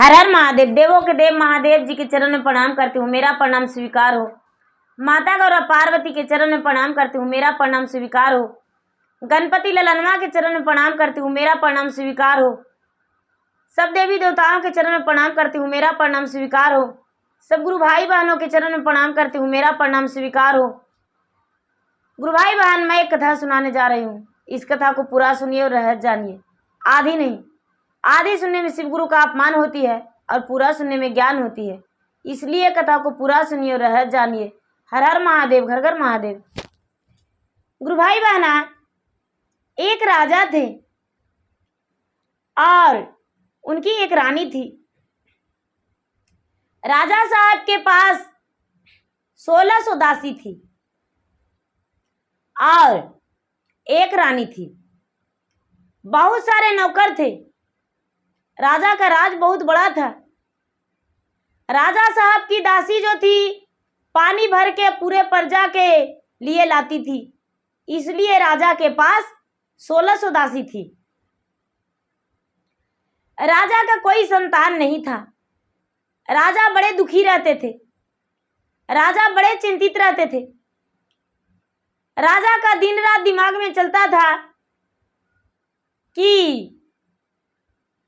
हर हर महादेव। देवों के देव महादेव जी के चरण में प्रणाम करती हूँ, मेरा प्रणाम स्वीकार हो। माता गौरा पार्वती के चरण में प्रणाम करती हूँ, मेरा प्रणाम स्वीकार हो। गणपति ललनवा के चरण में प्रणाम करती हूँ, मेरा प्रणाम स्वीकार हो। सब देवी देवताओं के चरण में प्रणाम करती हूँ, मेरा प्रणाम स्वीकार हो। सब गुरु भाई बहनों के चरण में प्रणाम करती हूँ, मेरा प्रणाम स्वीकार हो। गुरु भाई बहन, मैं एक कथा सुनाने जा रही हूँ। इस कथा को पूरा सुनिए और रहस्य जानिए। आधी नहीं, आधी सुनने में शिव गुरु का अपमान होती है और पूरा सुनने में ज्ञान होती है। इसलिए कथा को पूरा सुनिए और रहस्य जानिए। हर हर महादेव, घर घर महादेव। गुरु भाई बहना, एक राजा थे और उनकी एक रानी थी। राजा साहब के पास 1600 दासी थी और एक रानी थी। बहुत सारे नौकर थे। राजा का राज बहुत बड़ा था। राजा साहब की दासी जो थी, पानी भर के पूरे प्रजा के लिए लाती थी। इसलिए राजा के पास 1600 दासी थी। राजा का कोई संतान नहीं था। राजा बड़े दुखी रहते थे। राजा बड़े चिंतित रहते थे। राजा का दिन रात दिमाग में चलता था कि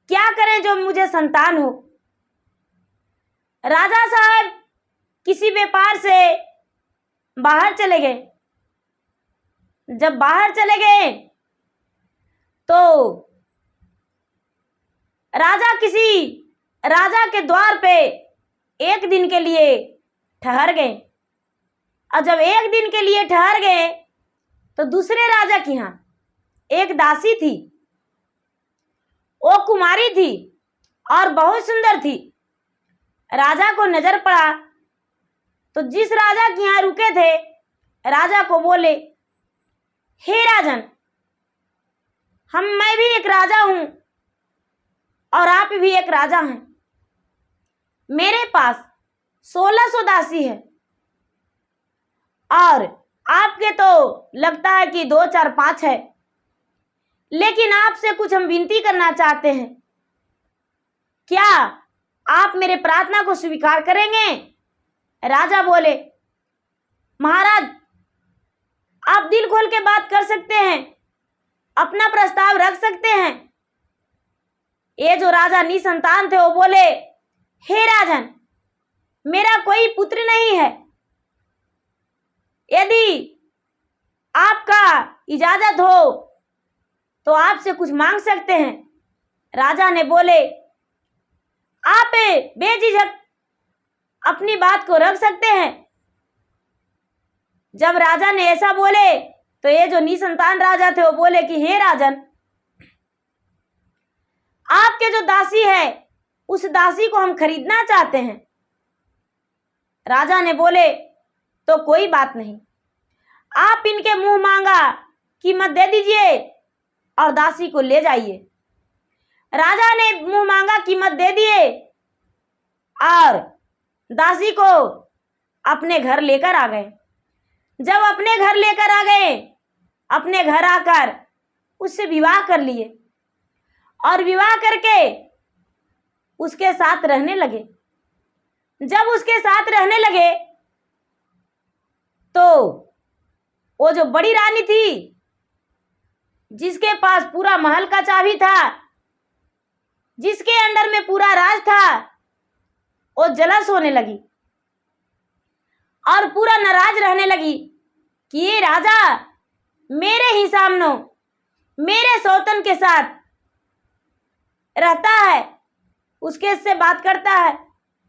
क्या करें जो मुझे संतान हो। राजा साहब किसी व्यापार से बाहर चले गए। जब बाहर चले गए तो राजा के द्वार पे एक दिन के लिए ठहर गए। और जब एक दिन के लिए ठहर गए तो दूसरे राजा के यहाँ एक दासी थी। वो कुमारी थी और बहुत सुंदर थी। राजा को नजर पड़ा तो जिस राजा के यहाँ रुके थे, राजा को बोले, हे राजन, मैं भी एक राजा हूं और आप भी एक राजा हैं। मेरे पास 1600 दासी है और आपके तो लगता है कि 2 4 5 है। लेकिन आपसे कुछ हम विनती करना चाहते हैं। क्या आप मेरे प्रार्थना को स्वीकार करेंगे? राजा बोले, महाराज, आप दिल खोल के बात कर सकते हैं, अपना प्रस्ताव रख सकते हैं। ये जो राजा निसंतान थे वो बोले, हे राजन, मेरा कोई पुत्र नहीं है। यदि आपका इजाजत हो तो आपसे कुछ मांग सकते हैं। राजा ने बोले, आप बेझिझक अपनी बात को रख सकते हैं। जब राजा ने ऐसा बोले तो ये जो निसंतान राजा थे वो बोले कि हे राजन, आपके जो दासी है उस दासी को हम खरीदना चाहते हैं। राजा ने बोले, तो कोई बात नहीं, आप इनके मुंह मांगा कीमत दे दीजिए और दासी को ले जाइए। राजा ने मुंह मांगा कीमत दे दिए और दासी को अपने घर लेकर आ गए। जब अपने घर लेकर आ गए, अपने घर आकर उससे विवाह कर लिए और विवाह करके उसके साथ रहने लगे। जब उसके साथ रहने लगे तो वो जो बड़ी रानी थी, जिसके पास पूरा महल का चाबी था, जिसके अंडर में पूरा राज था, वो जलस होने लगी और पूरा नाराज रहने लगी कि ये राजा मेरे ही सामने मेरे सौतन के साथ रहता है, उसके से बात करता है,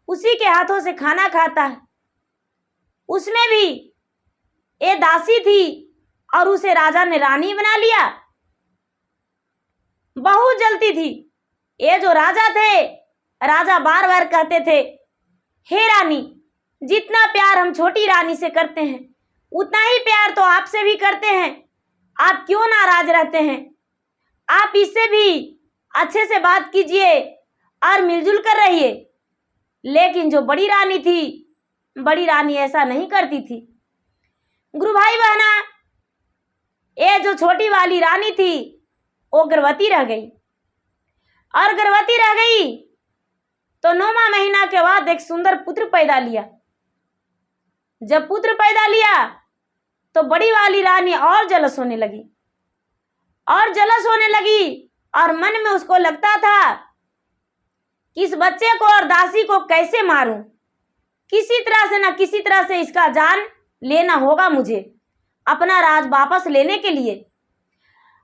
उसी के हाथों से खाना खाता है। उसमें भी ये दासी थी और उसे राजा ने रानी बना लिया। बहुत जलती थी। ये जो राजा थे, राजा बार बार कहते थे, हे रानी, जितना प्यार हम छोटी रानी से करते हैं उतना ही प्यार तो आपसे भी करते हैं। आप क्यों नाराज रहते हैं? आप इससे भी अच्छे से बात कीजिए और मिलजुल कर रहिए। लेकिन जो बड़ी रानी थी, बड़ी रानी ऐसा नहीं करती थी। गुरु भाई बहना, ये जो छोटी वाली रानी थी वो गर्भवती रह गई और गर्भवती रह गई के बाद एक सुंदर पुत्र पैदा लिया। जब पुत्र पैदा लिया तो बड़ी वाली रानी और जलस होने लगी और मन में उसको लगता था कि इस बच्चे को और दासी को कैसे मारूं, किसी तरह से ना किसी तरह से इसका जान लेना होगा मुझे अपना राज वापस लेने के लिए।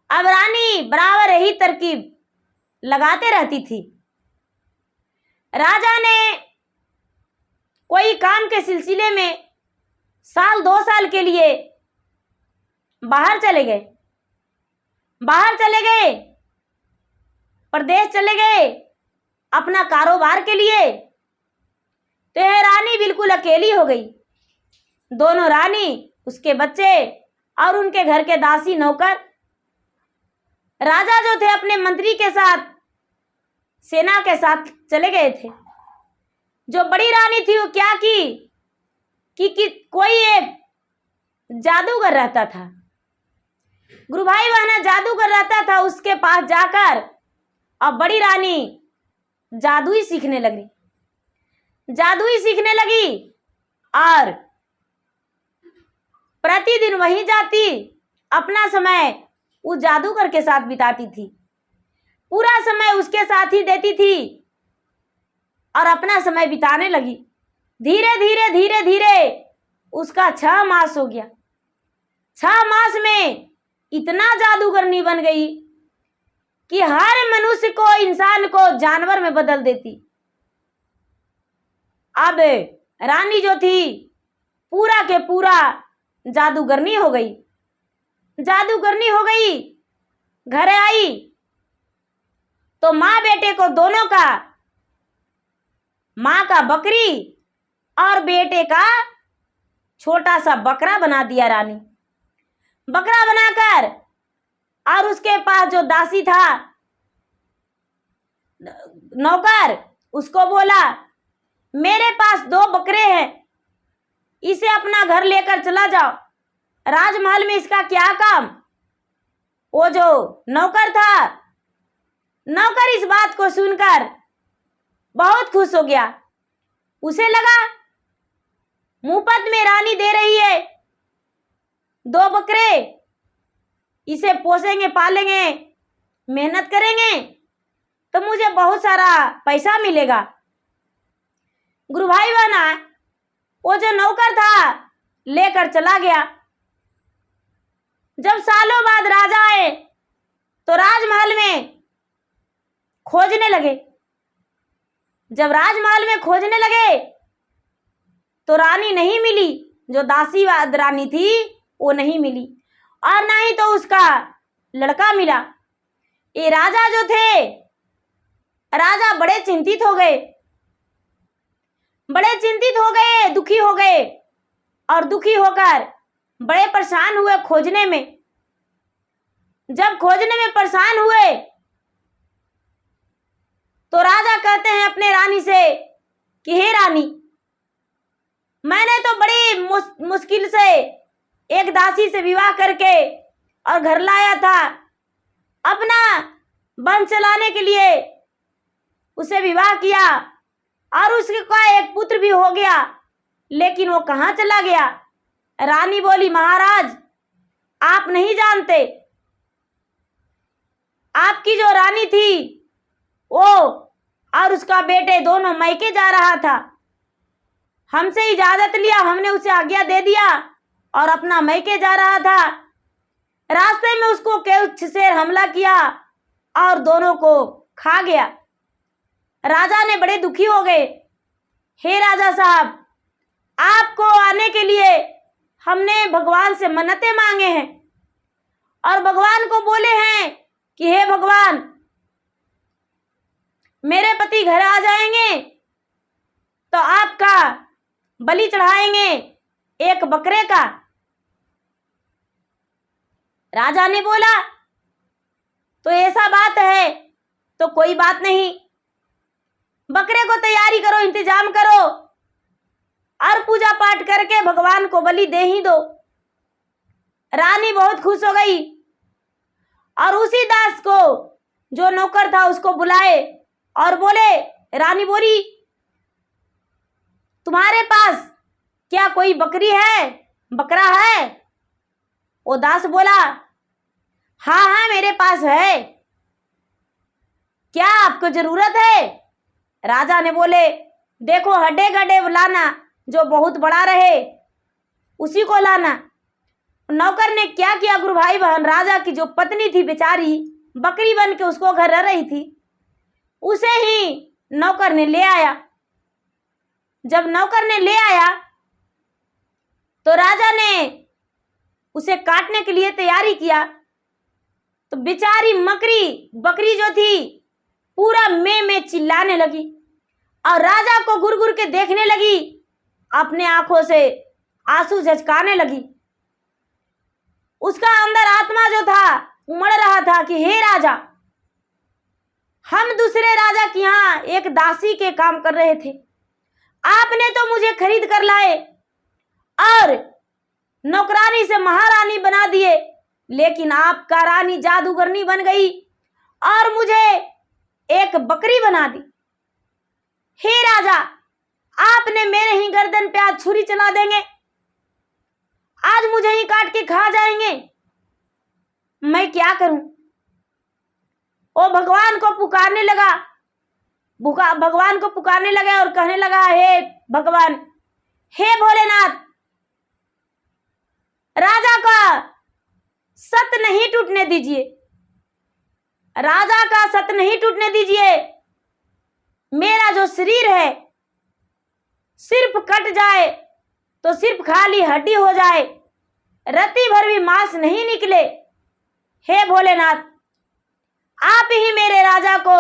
अब रानी बराबर यही तरकीब लगाते रहती थी। राजा ने कोई काम के सिलसिले में साल 2 साल के लिए बाहर चले गए, प्रदेश चले गए अपना कारोबार के लिए। तो यह रानी बिल्कुल अकेली हो गई। दोनों रानी, उसके बच्चे और उनके घर के दासी नौकर। राजा जो थे अपने मंत्री के साथ, सेना के साथ चले गए थे। जो बड़ी रानी थी वो क्या कि कोई एक जादूगर रहता था, गुरु भाई बहना जादूगर रहता था, उसके पास जाकर अब बड़ी रानी जादू ही सीखने लगी और प्रतिदिन वहीं जाती, अपना समय उस जादूगर के साथ बिताती थी, पूरा समय उसके साथ ही देती थी और अपना समय बिताने लगी। धीरे धीरे उसका 6 मास हो गया। 6 मास में इतना जादूगरनी बन गई कि हर मनुष्य को, इंसान को जानवर में बदल देती। अब रानी जो थी पूरा के पूरा जादूगरनी हो गई। घर आई तो माँ बेटे को दोनों का, माँ का बकरी और बेटे का छोटा सा बकरा बना दिया रानी। बकरा बनाकर और उसके पास जो दासी था, नौकर, उसको बोला मेरे पास 2 बकरे हैं, इसे अपना घर लेकर चला जाओ, राजमहल में इसका क्या काम। वो जो नौकर था, नौकर इस बात को सुनकर बहुत खुश हो गया। उसे लगा मुफ्त में रानी दे रही है 2 बकरे, इसे पोसेंगे, पालेंगे, मेहनत करेंगे तो मुझे बहुत सारा पैसा मिलेगा। गुरु भाई बहना, वो जो नौकर था लेकर चला गया। जब सालों बाद राजा आए तो राजमहल में खोजने लगे। जब राजमहल में खोजने लगे तो रानी नहीं मिली, जो दासीवाद रानी थी वो नहीं मिली, और ना ही तो उसका लड़का मिला। ये राजा जो थे, राजा बड़े चिंतित हो गए, दुखी हो गए और दुखी होकर बड़े परेशान हुए खोजने में। जब खोजने में परेशान हुए तो राजा कहते हैं अपने रानी से कि हे रानी, मैंने तो बड़ी मुश्किल से एक दासी से विवाह करके और घर लाया था, अपना वंश चलाने के लिए उसे विवाह किया और उसका एक पुत्र भी हो गया, लेकिन वो कहाँ चला गया। रानी बोली महाराज, आप नहीं जानते, आपकी जो रानी थी वो और उसका बेटे दोनों मैके जा रहा था, हमसे इजाजत लिया, हमने उसे आज्ञा दे दिया और अपना मैके जा रहा था। रास्ते में उसको कुछ शेर हमला किया और दोनों को खा गया। राजा ने बड़े दुखी हो गए। हे राजा साहब, आपको आने के लिए हमने भगवान से मन्नतें मांगे हैं और भगवान को बोले हैं कि हे भगवान, मेरे पति घर आ जाएंगे तो आपका बलि चढ़ाएंगे एक बकरे का। राजा ने बोला तो ऐसा बात है तो कोई बात नहीं, बकरे को तैयारी करो, इंतजाम करो और पूजा पाठ करके भगवान को बलि दे ही दो। रानी बहुत खुश हो गई और उसी दास को, जो नौकर था, उसको बुलाए और बोले, रानी बोली तुम्हारे पास क्या कोई बकरी है, बकरा है? वो दास बोला, हाँ हाँ मेरे पास है। क्या आपको जरूरत है? राजा ने बोले, देखो हड्डे गड्ढे लाना, जो बहुत बड़ा रहे उसी को लाना। नौकर ने क्या किया गुरु भाई बहन, राजा की जो पत्नी थी बेचारी, बकरी बन के उसको घर रह रही थी, उसे ही नौकर ने ले आया। जब नौकर ने ले आया तो राजा ने उसे काटने के लिए तैयारी किया, तो बेचारी बकरी जो थी पूरा में चिल्लाने लगी और राजा को घुर घुर के देखने लगी, अपने आंखों से आंसू झचकाने लगी। उसका अंदर आत्मा जो था उमड़ रहा था कि हे राजा, हम दूसरे राजा के यहाँ एक दासी के काम कर रहे थे, आपने तो मुझे खरीद कर लाए और नौकरानी से महारानी बना दिए, लेकिन आपका रानी जादूगरनी बन गई और मुझे एक बकरी बना दी। हे राजा, आपने मेरे ही गर्दन पे आज छुरी चला देंगे, आज मुझे ही काट के खा जाएंगे, मैं क्या करूं? वो भगवान को पुकारने लगा, भगवान को पुकारने लगा और कहने लगा, हे भगवान, हे भोलेनाथ, राजा का सत नहीं टूटने दीजिए, राजा का सत नहीं टूटने दीजिए। मेरा जो शरीर है सिर्फ कट जाए तो सिर्फ खाली हड्डी हो जाए, रत्ती भर भी मांस नहीं निकले। हे भोलेनाथ, आप ही मेरे राजा को,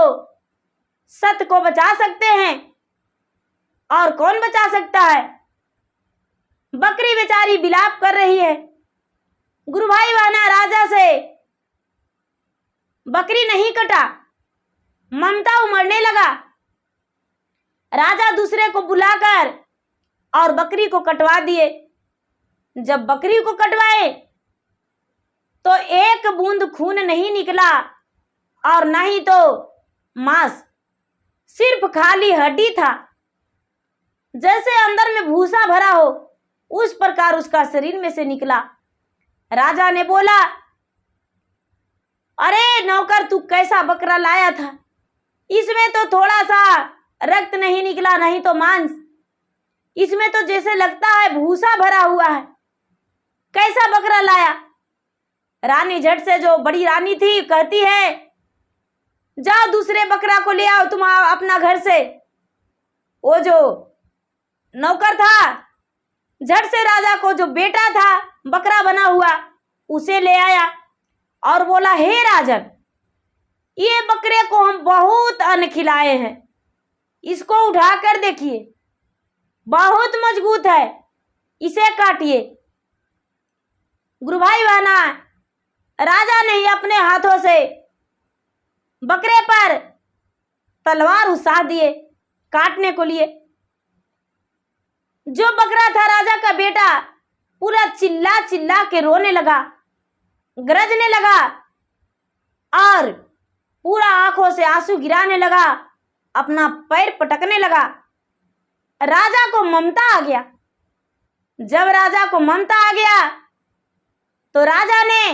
सत को बचा सकते हैं, और कौन बचा सकता है? बकरी बेचारी विलाप कर रही है। गुरु भाई बहना, राजा से बकरी नहीं कटा, ममता उमड़ने लगा। राजा दूसरे को बुलाकर और बकरी को कटवा दिए। जब बकरी को कटवाए तो एक बूंद खून नहीं निकला और ना ही तो मांस, सिर्फ खाली हड्डी था। जैसे अंदर में भूसा भरा हो उस प्रकार उसका शरीर में से निकला। राजा ने बोला, अरे नौकर, तू कैसा बकरा लाया था? इसमें तो थोड़ा सा रक्त नहीं निकला, नहीं तो मांस, इसमें तो जैसे लगता है भूसा भरा हुआ है, कैसा बकरा लाया? रानी झट से, जो बड़ी रानी थी, कहती है, जाओ दूसरे बकरा को ले आओ तुम अपना घर से। वो जो नौकर था झट से राजा को जो बेटा था बकरा बना हुआ उसे ले आया और बोला, हे राजन, ये बकरे को हम बहुत अन्न खिलाए हैं, इसको उठा कर देखिए, बहुत मजबूत है, इसे काटिए। गुरु भाई बहना, राजा ने ही अपने हाथों से बकरे पर तलवार उसार दिए काटने को लिए। जो बकरा था राजा का बेटा पूरा चिल्ला चिल्ला के रोने लगा, गरजने लगा और पूरा आंखों से आंसू गिराने लगा, अपना पैर पटकने लगा। राजा को ममता आ गया। जब राजा को ममता आ गया तो राजा ने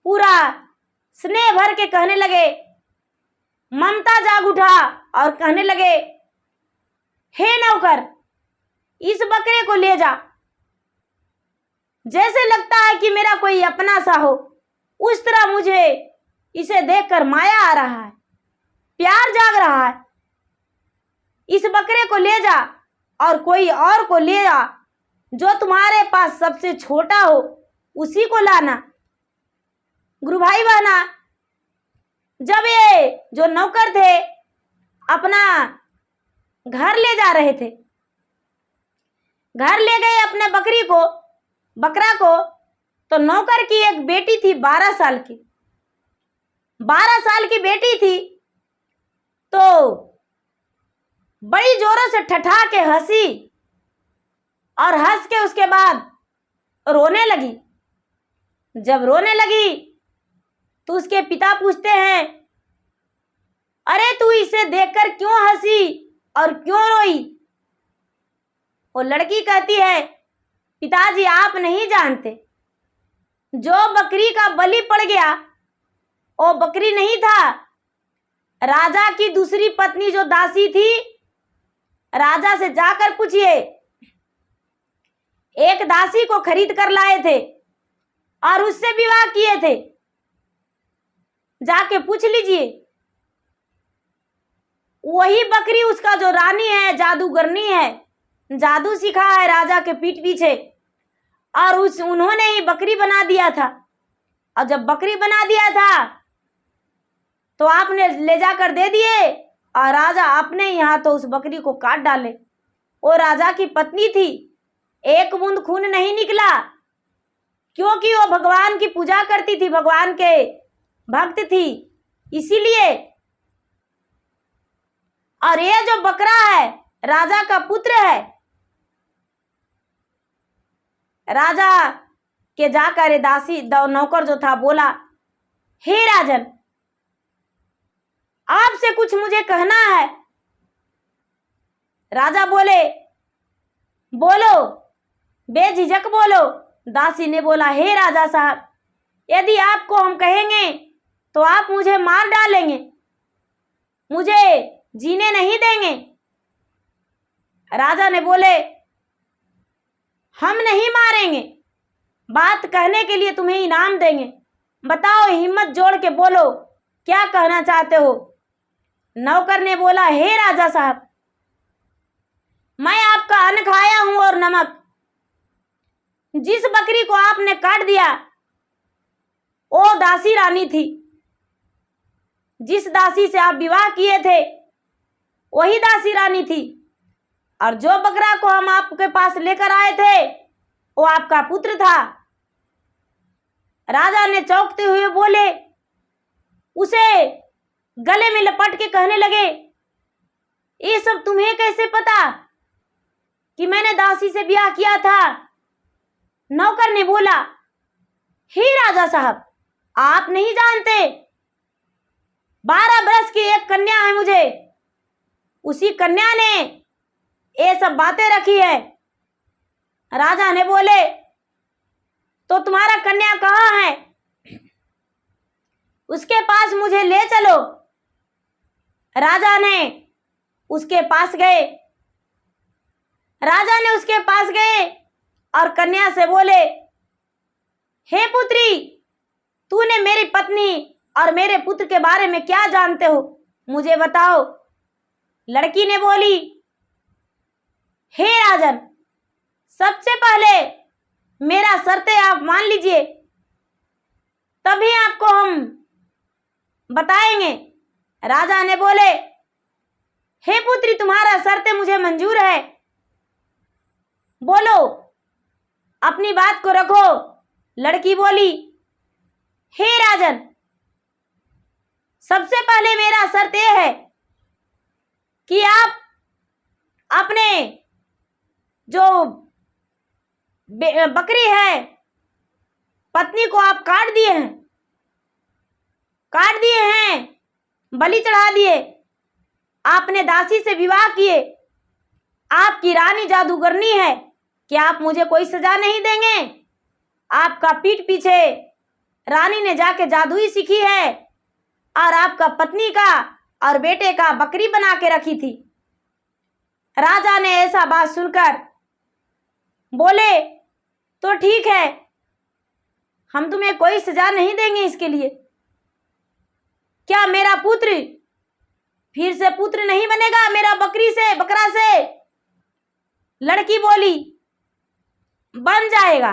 पूरा स्नेह भर के कहने लगे, ममता जाग उठा और कहने लगे, हे नौकर, इस बकरे को ले जा, जैसे लगता है कि मेरा कोई अपना सा हो, उस तरह मुझे इसे देखकर माया आ रहा है, प्यार जाग रहा है। इस बकरे को ले जा और कोई और को ले जा, जो तुम्हारे पास सबसे छोटा हो उसी को लाना। गुरु भाई बहना, जब ये जो नौकर थे अपना घर ले जा रहे थे, घर ले गए अपने बकरा को, तो नौकर की एक बेटी थी 12 साल की। 12 साल की बेटी थी तो बड़ी जोरों से ठठा के हंसी और हंस के उसके बाद रोने लगी। जब रोने लगी तो उसके पिता पूछते हैं, अरे तू इसे देखकर क्यों हंसी और क्यों रोई? वो लड़की कहती है, पिताजी आप नहीं जानते, जो बकरी का बलि पड़ गया वो बकरी नहीं था, राजा की दूसरी पत्नी जो दासी थी, राजा से जाकर पूछिए, एक दासी को खरीद कर लाए थे और उससे विवाह किए थे, जाके पूछ लीजिए। वही बकरी उसका जो रानी है, जादूगरनी है, जादू सीखा है राजा के पीठ पीछे, और उन्होंने ही बकरी बना दिया था। और जब बकरी बना दिया था तो आपने ले जाकर दे दिए और राजा अपने यहाँ तो उस बकरी को काट डाले। वो राजा की पत्नी थी, एक बूंद खून नहीं निकला, क्योंकि वो भगवान की पूजा करती थी, भगवान के भक्त थी, इसीलिए। और ये जो बकरा है राजा का पुत्र है। राजा के जाकर दासी नौकर जो था बोला, हे राजन, आपसे कुछ मुझे कहना है। राजा बोले, बोलो, बेझिझक बोलो। दासी ने बोला, हे राजा साहब, यदि आपको हम कहेंगे तो आप मुझे मार डालेंगे, मुझे जीने नहीं देंगे। राजा ने बोले, हम नहीं मारेंगे, बात कहने के लिए तुम्हें इनाम देंगे, बताओ, हिम्मत जोड़ के बोलो, क्या कहना चाहते हो। नौकर ने बोला, हे राजा साहब, मैं आपका अन्न खाया हूं और नमक। जिस बकरी को आपने काट दिया वो दासी रानी थी, जिस दासी से आप विवाह किए थे वही दासी रानी थी, और जो बकरा को हम आपके पास लेकर आए थे वो आपका पुत्र था। राजा ने चौंकते हुए बोले, उसे गले में लपट के कहने लगे, ये सब तुम्हें कैसे पता कि मैंने दासी से ब्याह किया था। नौकर ने बोला, हे राजा साहब, आप नहीं जानते, 12 बरस की एक कन्या है मुझे, उसी कन्या ने ये सब बातें रखी है। राजा ने बोले, तो तुम्हारा कन्या कहाँ है, उसके पास मुझे ले चलो। राजा ने उसके पास गए। राजा ने उसके पास गए और कन्या से बोले, हे पुत्री, तूने मेरी पत्नी और मेरे पुत्र के बारे में क्या जानते हो, मुझे बताओ। लड़की ने बोली, हे राजन, सबसे पहले मेरा शर्तें आप मान लीजिए, तभी आपको हम बताएंगे। राजा ने बोले, हे पुत्री, तुम्हारा शर्तें मुझे मंजूर है, बोलो, अपनी बात को रखो। लड़की बोली, हे राजन, सबसे पहले मेरा शर्त यह है कि आप अपने जो बकरी है पत्नी को आप काट दिए हैं, बलि चढ़ा दिए, आपने दासी से विवाह किए, आपकी रानी जादूगरनी है, क्या आप मुझे कोई सजा नहीं देंगे। आपका पीठ पीछे रानी ने जाके जादू ही सीखी है और आपका पत्नी का और बेटे का बकरी बना के रखी थी। राजा ने ऐसा बात सुनकर बोले, तो ठीक है, हम तुम्हें कोई सजा नहीं देंगे इसके लिए। क्या मेरा पुत्र फिर से पुत्र नहीं बनेगा मेरा बकरा से। लड़की बोली, बन जाएगा,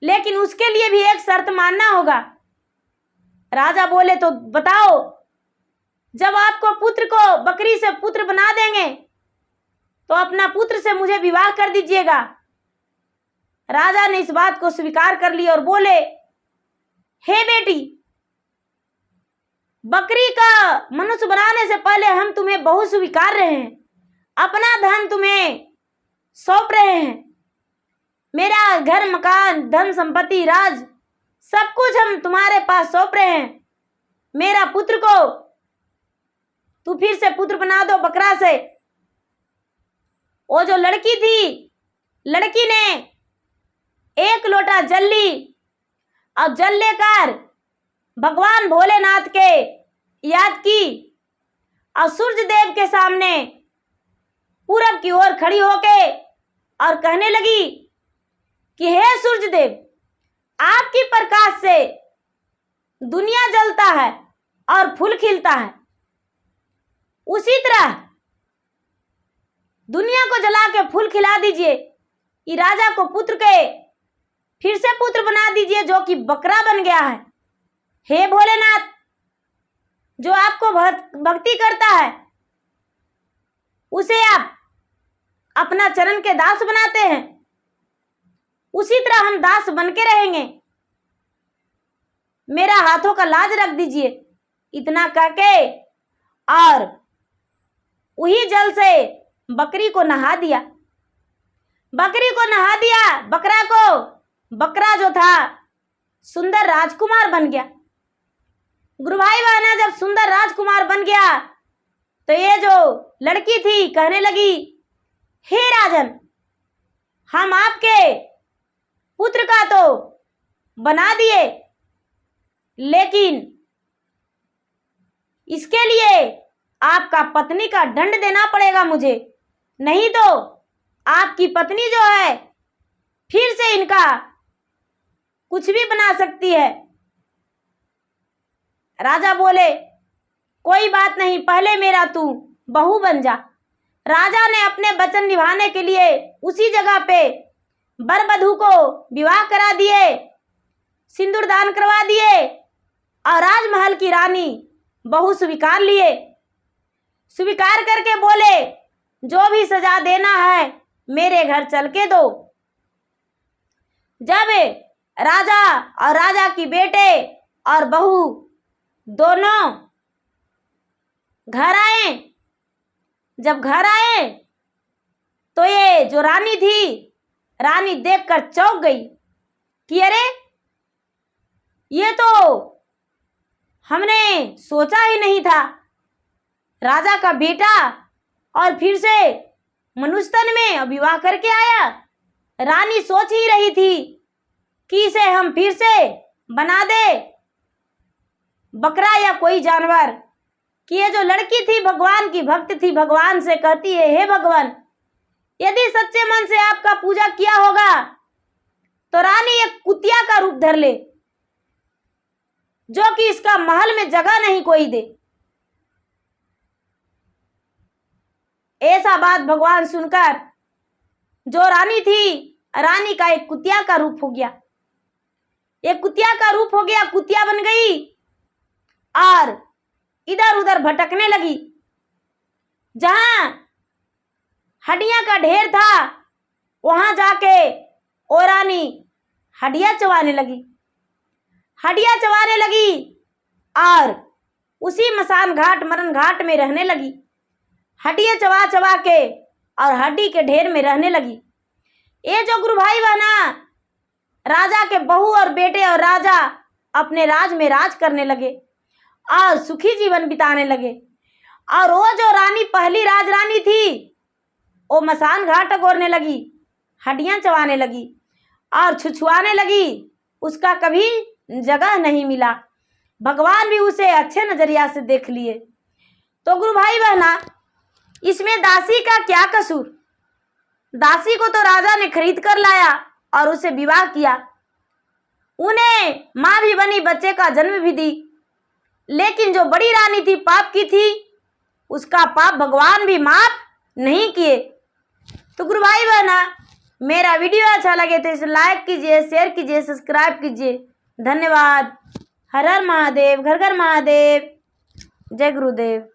लेकिन उसके लिए भी एक शर्त मानना होगा। राजा बोले, तो बताओ। जब आपको पुत्र को बकरी से पुत्र बना देंगे तो अपना पुत्र से मुझे विवाह कर दीजिएगा। राजा ने इस बात को स्वीकार कर लिया और बोले, हे बेटी, बकरी का मनुष्य बनाने से पहले हम तुम्हें बहुत स्वीकार रहे हैं, अपना धन तुम्हें सौंप रहे हैं, मेरा घर मकान धन संपत्ति राज सब कुछ हम तुम्हारे पास सौंप रहे हैं। मेरा पुत्र को तू फिर से पुत्र बना दो बकरा से। वो जो लड़की थी, लड़की ने एक लोटा जल ली और जल लेकर भगवान भोलेनाथ के याद की और सूर्य देव के सामने पूरब की ओर खड़ी होके और कहने लगी कि हे सूर्य देव, आपकी प्रकाश से दुनिया जलता है और फूल खिलता है, उसी तरह दुनिया को जला के फूल खिला दीजिए। कि राजा को पुत्र के फिर से पुत्र बना दीजिए जो कि बकरा बन गया है। हे भोलेनाथ, जो आपको भक्ति करता है उसे आप अपना चरण के दास बनाते हैं, उसी तरह हम दास बन के रहेंगे। मेरा हाथों का लाज रख दीजिए। इतना कहके और वही जल से बकरी को नहा दिया। बकरी को नहा दिया, बकरा को। बकरा जो था सुंदर राजकुमार बन गया। गुरु भाई बहना, जब सुंदर राजकुमार बन गया तो ये जो लड़की थी कहने लगी, हे राजन, हम आपके पुत्र का तो बना दिए, लेकिन इसके लिए आपका पत्नी का दंड देना पड़ेगा मुझे, नहीं तो आपकी पत्नी जो है फिर से इनका कुछ भी बना सकती है। राजा बोले, कोई बात नहीं, पहले मेरा तू बहू बन जा। राजा ने अपने वचन निभाने के लिए उसी जगह पे वर वधू को विवाह करा दिए, सिंदूर दान करवा दिए और राजमहल की रानी बहू स्वीकार लिए। स्वीकार करके बोले, जो भी सजा देना है मेरे घर चल के दो। जब राजा और राजा की बेटे और बहू दोनों घर आए, जब घर आए तो ये जो रानी थी, रानी देखकर चौंक गई कि अरे, ये तो हमने सोचा ही नहीं था। राजा का बेटा और फिर से मनुष्य तन में विवाह करके आया। रानी सोच ही रही थी कि इसे हम फिर से बना दे बकरा या कोई जानवर। कि ये जो लड़की थी भगवान की भक्त थी, भगवान से कहती है, हे भगवान, यदि सच्चे मन से आपका पूजा किया होगा तो रानी एक कुतिया का रूप धर ले, जो कि इसका महल में जगह नहीं कोई दे। ऐसा बात भगवान सुनकर जो रानी थी, रानी का एक कुतिया का रूप हो गया। एक कुतिया का रूप हो गया, कुतिया बन गई और इधर उधर भटकने लगी। जहां हड्डियां का ढेर था वहां जाके वो रानी हड्डियां चबाने लगी। हड्डियां चबाने लगी और उसी मसान घाट, मरण घाट में रहने लगी। हड्डियां चबा चबा के और हड्डी के ढेर में रहने लगी। ये जो गुरु भाई बहना, राजा के बहू और बेटे और राजा अपने राज में राज करने लगे और सुखी जीवन बिताने लगे। और वो जो रानी पहली राजरानी थी, वो मसान घाट गोरने लगी, हड्डियां चबाने लगी और छुछुआने लगी। उसका कभी जगह नहीं मिला। भगवान भी उसे अच्छे नजरिया से देख लिए। तो गुरु भाई बहना, इसमें दासी का क्या कसूर? दासी को तो राजा ने खरीद कर लाया और उसे विवाह किया, उन्हें माँ भी बनी, बच्चे का जन्म भी दी। लेकिन जो बड़ी रानी थी, पाप की थी, उसका पाप भगवान भी माफ नहीं किए। तो गुरु भाई बहना, मेरा वीडियो अच्छा लगे तो इसे लाइक कीजिए, शेयर कीजिए, सब्सक्राइब कीजिए। धन्यवाद। हर हर महादेव, घर घर महादेव। जय गुरुदेव।